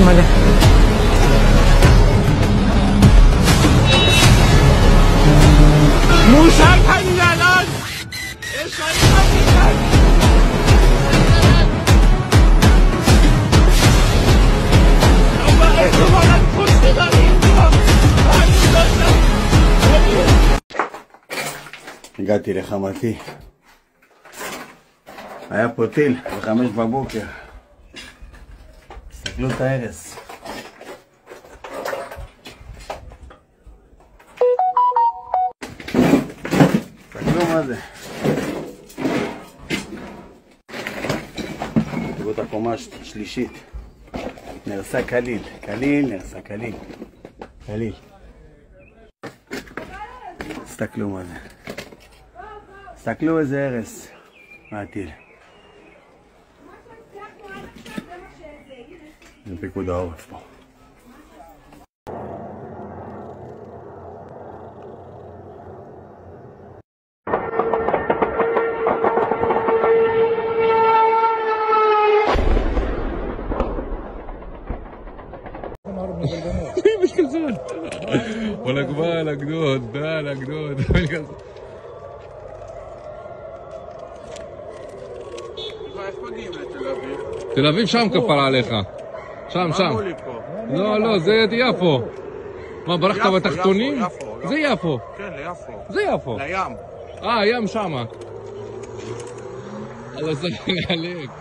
ماله موشک همین الان اشاره همین הגעתי לחמתי, היה פה טיל ב5 בבוקר. תסתכלו את ההרס. תסתכלו מה זה. תראו את הקומה השלישית. נרסה כליל, נרסה כליל. תסתכלו מה זה. תסתכלו איזה הרס מהטיל. זה פיקוד העורף פה. مش كلزون ولا بالك دود תל אביב שם כפרה עליך. שם. לא, זה יפו. מה, ברחת בתחתונים? זה יפו. כן, ליפו. זה יפו. לים. ים שמה. אללה סלאם עליק.